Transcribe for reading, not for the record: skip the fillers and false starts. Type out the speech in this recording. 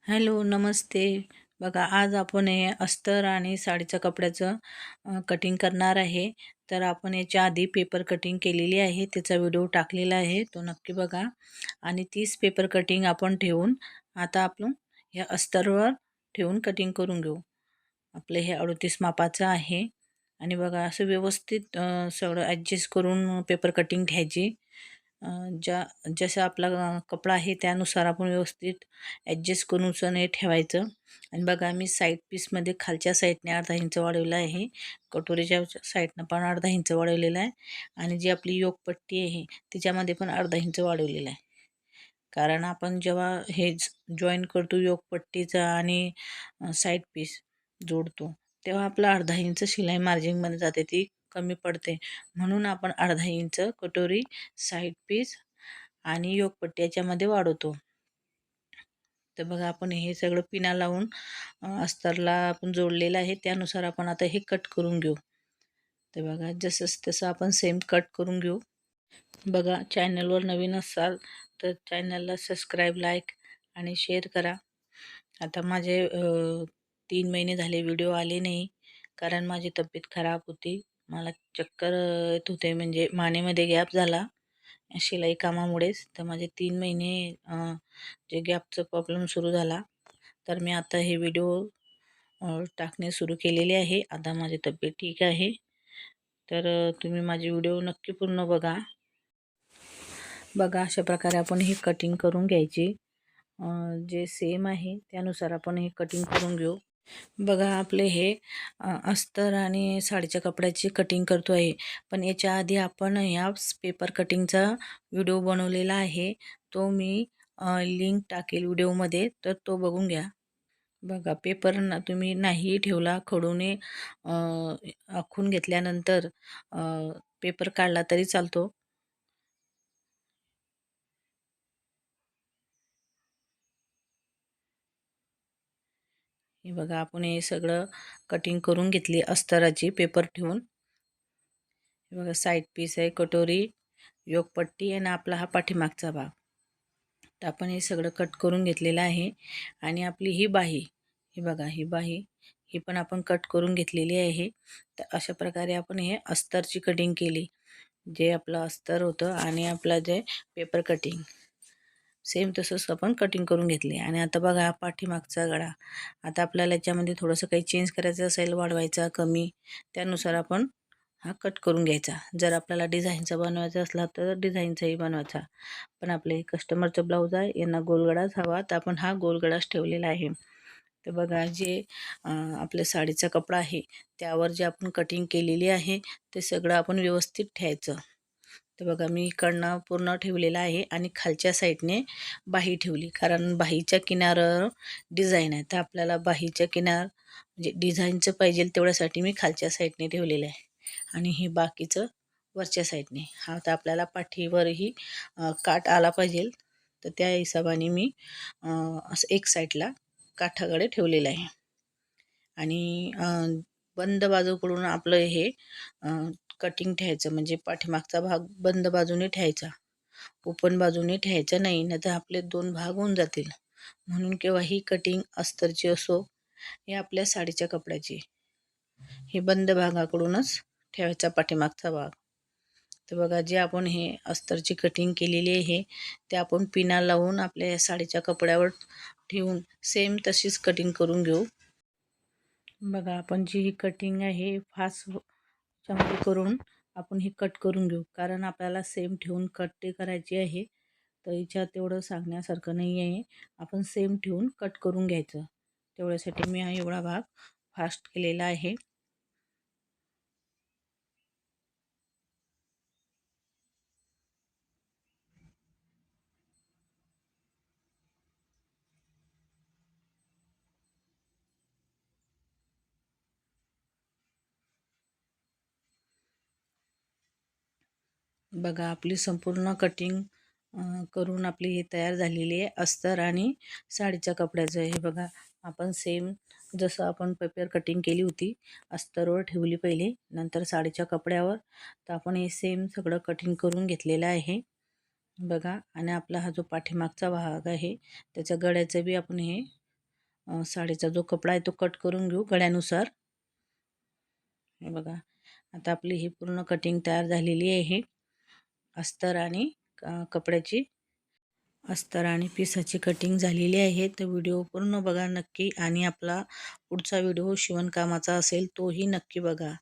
Hello, नमस्ते. बघा, आज आपण हे अस्तर आणि साडीच्या कपड्याचं कटिंग करणार आहे. तर आपण याच्या आधी पेपर कटिंग केलेली आहे. त्याचा व्हिडिओ टाकलेला आहे, तो नक्की बघा. आणि तीच पेपर कटिंग आपण ठेवून आता आपण या अस्तरवर ठेवून कटिंग करून घेऊ. आपलं हे 38 मापाचं आहे. आणि बघा, असं व्यवस्थित सगळं ॲडजस्ट करून पेपर कटिंग घ्यायची. अ, ज्या जसा आपला कपडा आहे त्यानुसार आपण व्यवस्थित ॲडजस्ट करून सण हे ठेवायचं. आणि बघा, मी साईड पीसमध्ये खालच्या साईडने अर्धा इंच वाढवलं आहे, कटोरीच्या साईडनं पण अर्धा इंच वाढवलेलं आहे, आणि जी आपली योकपट्टी आहे त्याच्यामध्ये पण अर्धा इंच वाढवलेलं आहे. कारण आपण जेव्हा हे जॉईन करतो योकपट्टीचा आणि साईड पीस जोडतो, तेव्हा आपलं अर्धा इंच शिलाई मार्जिनमध्ये जाते, ती कमी पडते. म्हणून आपण अर्धा इंच कटोरी, साईड पीस आणि योकपट्टी याच्यामध्ये वाढवतो. तर बघा, आपण हे सगळं पिना लावून अस्तरला आपण जोडलेलं आहे, त्यानुसार आपण आता हे कट करून घेऊ. तर बघा, जसं तसं आपण सेम कट करून घेऊ. बघा, चॅनलवर नवीन असाल तर चॅनलला सबस्क्राईब, लाईक आणि शेअर करा. आता माझे 3 महिने झाले व्हिडिओ आले नाही, कारण माझी तब्येत खराब होती. मला चक्कर येत होते, म्हणजे मानेमध्ये गॅप झाला शिलाई कामामुळेच. तर माझे 3 महिने जे गॅपचा प्रॉब्लेम सुरू झाला. तर मी आता हे व्हिडिओ टाकणे सुरू केलेले आहे. आता माझी तब्येत ठीक आहे. तर तुम्ही माझे व्हिडिओ नक्की पूर्ण बघा. बघा, अशा प्रकारे आपण ही कटिंग करून घ्यायची. जे सेम आहे त्यानुसार आपण हे कटिंग करून घेऊ. बघा, आपले हे अस्तर आणि साडीच्या कपड्याची कटिंग करतो आहे. पण याच्या आधी आपण या पेपर कटिंगचा व्हिडिओ बनवलेला आहे, तो मी लिंक टाकेल व्हिडिओमध्ये, तर तो बघून घ्या. बघा, पेपर तुम्ही नाही ठेवला, खडूने आखून घेतल्यानंतर पेपर काढला तरी चालतो. हे बघा, आपण हे सगळं कटिंग करून घेतली अस्तराची पेपर ठेवून. हे बघा, साईड पीस आहे, कटोरी, योकपट्टी आणि आपला हा पाठीमागचा भाग. तर आपण हे सगळं कट करून घेतलेलं आहे. आणि आपली ही बाही, ही बघा, ही बाही ही पण आपण कट करून घेतलेली आहे. तर अशा प्रकारे आपण हे अस्तरची कटिंग केली. जे आपलं अस्तर होतं आणि आपला जे पेपर कटिंग सेम तसंच आपण कटिंग करून घेतली. आणि आता बघा, हा पाठीमागचा गळा. आता आपल्याला याच्यामध्ये थोडंसं काही चेंज करायचं असेल, वाढवायचा, कमी, त्यानुसार आपण हा कट करून घ्यायचा. जर आपल्याला डिझाईनचा बनवायचा असला तर डिझाईनचाही बनवायचा. पण आपले कस्टमरचं ब्लाऊज आहे, यांना गोलगडाच हवा, तर आपण हा गोलगडाच ठेवलेला आहे. तर बघा, जे आपल्या साडीचा कपडा आहे त्यावर जे आपण कटिंग केलेली आहे ते सगळं आपण व्यवस्थित ठेवायचं. तर बघा, मी इकडनं पूर्ण ठेवलेला आहे आणि खालच्या साईडने बाही ठेवली, कारण बाहीच्या किनाऱ्यावर डिझाईन आहे. तर आपल्याला बाहीच्या म्हणजे डिझाईनचं पाहिजे तेवढ्यासाठी मी खालच्या साईडने ठेवलेलं आहे. आणि हे बाकीचं वरच्या साईडने. हा, तर आपल्याला पाठीवरही काठ आला पाहिजे, तर त्या हिशोबाने मी असं एक साईडला काठाकडे ठेवलेलं आहे. आणि बंद बाजूकडून आपलं हे कटिंग ठेवायचं, म्हणजे पाठीमागचा भाग बंद बाजूने ठेवायचा, ओपन बाजूने ठेवायचा नाही, नाहीतर आपले 2 भाग होऊन जातील. म्हणून केव्हा ही कटिंग अस्तरची असो हे आपल्या साडीच्या कपड्याची, हे बंद भागाकडूनच ठेवायचा पाठीमागचा भाग. तर बघा, जे आपण हे अस्तरची कटिंग केलेली आहे ते आपण पिना लावून आपल्या साडीच्या कपड्यावर ठेवून सेम तशीच कटिंग करून घेऊ. बघा, आपण जी ही कटिंग आहे फास्ट च्यामध्ये करून आपण ही कट करून घेऊ, कारण आपल्याला सेम ठेवून कट ते करायची आहे. तर हिच्यात तेवढं सांगण्यासारखं नाही आहे, आपण सेम ठेवून कट करून घ्यायचं. तेवढ्यासाठी मी हा एवढा भाग फास्ट केलेला आहे. बघा, आपली संपूर्ण कटिंग करून आपली ही तयार झालेली आहे अस्तर आणि साडीच्या कपड्याचं. हे बघा, आपण सेम जसं आपण पेपर कटिंग केली होती, अस्तरवर ठेवली पहिले, नंतर साडीच्या कपड्यावर, तर आपण हे सेम सगळं कटिंग करून घेतलेलं आहे. बघा, आणि आपला हा जो पाठीमागचा भाग आहे त्याच्या गळ्याचं बी आपण हे साडीचा जो कपडा आहे तो कट करून घेऊ गळ्यानुसार. हे बघा, आता आपली ही पूर्ण कटिंग तयार झालेली आहे. कपड्याची अस्तर आणि पिसाची कटिंग झालेली आहे. तर व्हिडिओ पूर्ण बघा नक्की, आणि आपला पुढचा व्हिडिओ शिवणकामाचा असेल तोही नक्की बघा.